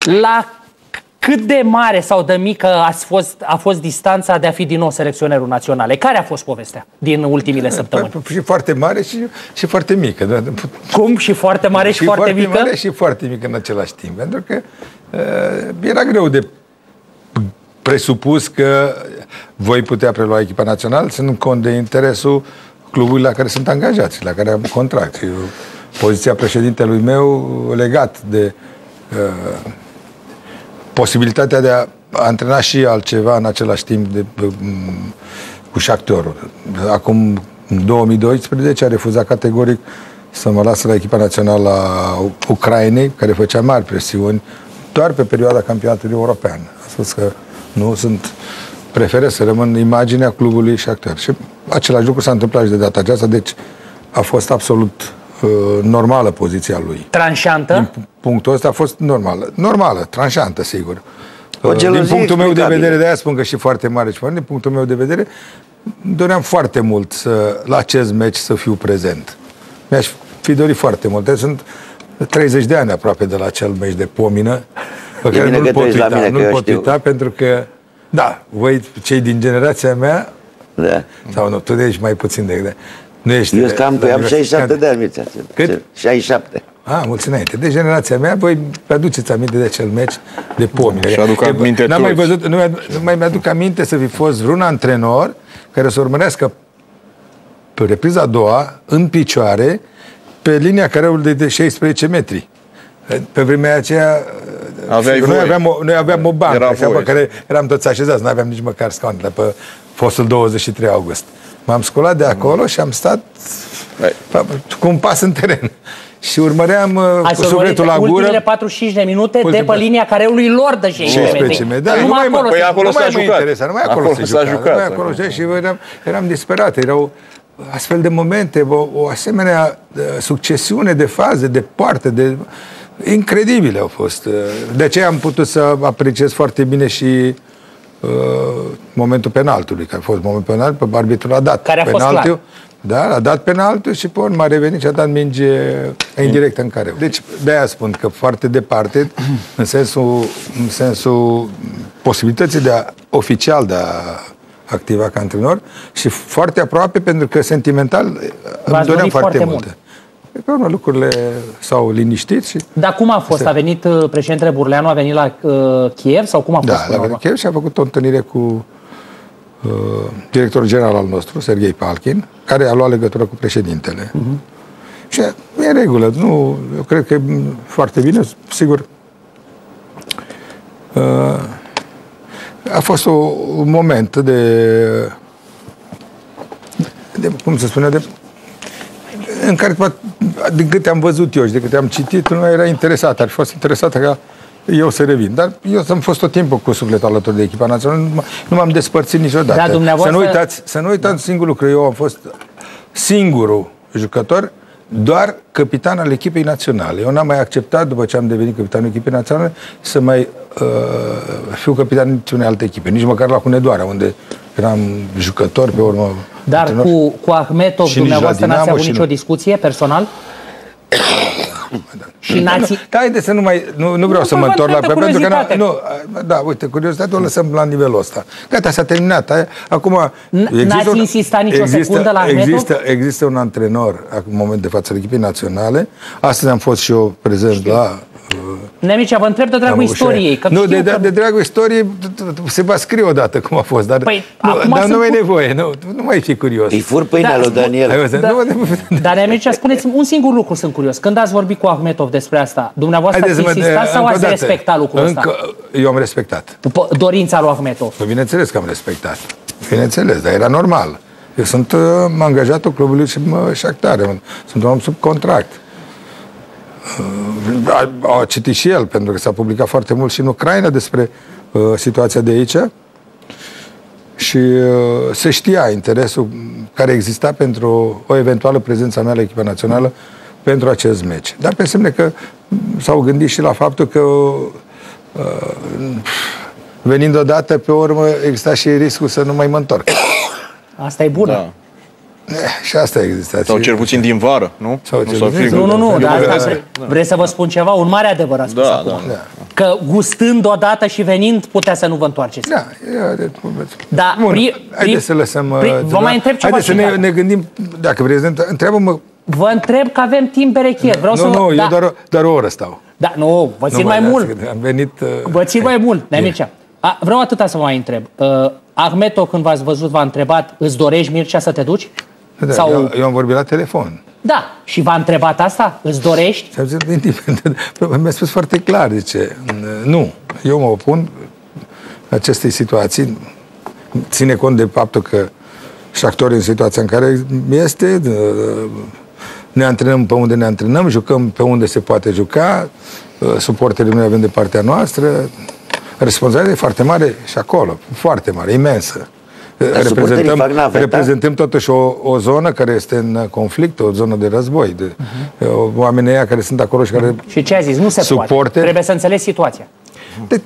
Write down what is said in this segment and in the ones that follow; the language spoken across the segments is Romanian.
La cât de mare sau de mică a fost distanța de a fi din nou selecționerul național? Care a fost povestea din ultimile săptămâni? Și foarte mare și foarte mică. Cum? Și foarte mare și foarte mică? Mare și foarte mică în același timp. Pentru că era greu de presupus că voi putea prelua echipa națională, ținând cont de interesul clubului la care sunt angajați, la care am contract. Și poziția președintelui meu legat de posibilitatea de a antrena și altceva în același timp cu Shakhtarul. Acum, în 2012, a refuzat categoric să mă lasă la echipa națională a Ucrainei, care făcea mari presiuni, doar pe perioada campionatului european. A spus că nu preferă să rămân imaginea clubului Shakhtar. Și același lucru s-a întâmplat și de data aceasta, deci a fost absolut normală poziția lui. Tranșantă? Din punctul ăsta a fost normală, tranșantă, sigur. Din punctul meu de vedere, de-aia spun că și foarte mare și foarte, din punctul meu de vedere, doream foarte mult la acest meci să fiu prezent. Mi-aș fi dorit foarte mult. Sunt 30 de ani aproape de la acel meci de pomină, pe care nu-l pot uita, pentru că, da, voi, cei din generația mea, da. Sau nu, tu ești mai puțin de... Eu am 67 de ani. Cât? 67. Mulți înainte. De generația mea, voi aduceți aminte de acel meci de pomine. Și aduc aminte n-am mai văzut, nu mai mi-aduc aminte să fi fost vreun antrenor care să urmărească pe repriza a doua, în picioare, pe linia careului de 16 metri. Pe vremea aceea, noi aveam o bancă, așa, pe care eram toți așezați, nu aveam nici măcar scaunele pe fostul 23 august. M-am sculat de acolo și am stat cu un pas în teren. Și urmăream cu sufletul la gură. Ultimele 45 de minute de pe linia careului lor de 16 metri. Da, nu mai mă interesa, numai acolo s-a jucat. Și eram disperat. Erau astfel de momente, o asemenea succesiune de faze, de poarte, incredibile au fost. De aceea am putut să apreciez foarte bine și momentul penaltului, care a fost momentul penalt, pe arbitrul a dat care a fost penaltul. Da, a dat penaltul și pe urmă a revenit și a dat minge indirect în careu. Deci de-aia spun că foarte departe, în sensul posibilității oficial de a activa ca antrenor și foarte aproape, pentru că sentimental îmi doream foarte multe. Pe urmă lucrurile s-au liniștit și... Dar cum a fost? A venit președintele Burleanu, a venit la Kiev sau cum a fost? Da, a venit la Kiev și a făcut o întâlnire cu directorul general al nostru, Serghei Palkin, care a luat legătură cu președintele. Și e în regulă. Eu cred că e foarte bine, sigur. A fost un moment cum se spune, în care, din câte am văzut eu și de câte am citit, nu era interesat. Ar fi fost interesată ca eu să revin. Dar eu am fost tot timpul cu sufletul alături de echipa națională. Nu m-am despărțit niciodată. Da, să nu uitați singur lucru. Eu am fost singurul jucător, doar capitan al echipei naționale. Eu n-am mai acceptat, după ce am devenit capitanul echipei naționale, să mai fiu capitan niciunei alte echipe. Nici măcar la Hunedoara, unde eram jucător, pe urmă... Dar cu Akhmetov, dumneavoastră n-ați avut nicio discuție personal? Și haideți să nu vreau să mă întorc la... Pentru că da, uite, curiozitatea o lăsăm la nivelul ăsta. Gata, s-a terminat. Acum... N-ați insistat nicio secundă la Akhmetov? Există un antrenor, în moment de față, al echipei naționale. Astăzi am fost și eu prezent la... Nemicea, vă întreb de dragul istoriei. Nu, de dragul istoriei se va scrie odată cum a fost, dar nu mai e nevoie, nu mai fi curios. Îi fur pâinea lui Daniel. Dar Nemicea, spuneți-mi un singur lucru, sunt curios. Când ați vorbit cu Akhmetov despre asta, dumneavoastră ați insistat sau ați respectat lucrul ăsta? Eu am respectat. Dorința lui Akhmetov. Bineînțeles că am respectat. Bineînțeles, dar era normal. Eu sunt angajatul clubului Shakhtar. Sunt un om sub contract. A citit și el, pentru că s-a publicat foarte mult și în Ucraina despre situația de aici și se știa interesul care exista pentru o eventuală prezență a mea la echipa națională pentru acest meci. Dar pe semne că s-au gândit și la faptul că venind odată, pe urmă exista și riscul să nu mai mă întorc. Asta e bună. Da. Și asta există. Sau cel puțin din vară, nu? Nu, vreți să vă spun ceva? Un mare adevăr a spus acum. Că gustând odată și venind, putea să nu vă întoarceți. Da, haideți să lăsăm... Vă mai întreb ceva. Haideți să ne gândim, dacă vreți, întreabă-mă... Vă întreb că avem timp berechet. Nu, eu doar o oră stau. Da, nu, vă țin mai mult. Am venit... Vă țin mai mult, Mircea. Vreau atâta să vă mai întreb. Ahmeto, când v-ați văzut, v-a întrebat, îți dorești, Mircea, să te duci? Da, sau... eu am vorbit la telefon. Da, și v-a întrebat asta? Îți dorești? Mi-a spus foarte clar, zice, nu, eu mă opun acestei situații, ține cont de faptul că Shakhtar în situația în care este, ne antrenăm pe unde ne antrenăm, jucăm pe unde se poate juca, suporterii noi avem de partea noastră, responsabilitatea e foarte mare și acolo, foarte mare, imensă. Reprezentăm totuși o zonă care este în conflict, o zonă de război, de oamenii ăia care sunt acolo și care... Și ce a zis? Nu se poate. Trebuie să înțelegi situația.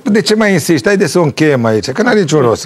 De ce mai insiști? Haide să o încheiem aici, că n-are niciun rost.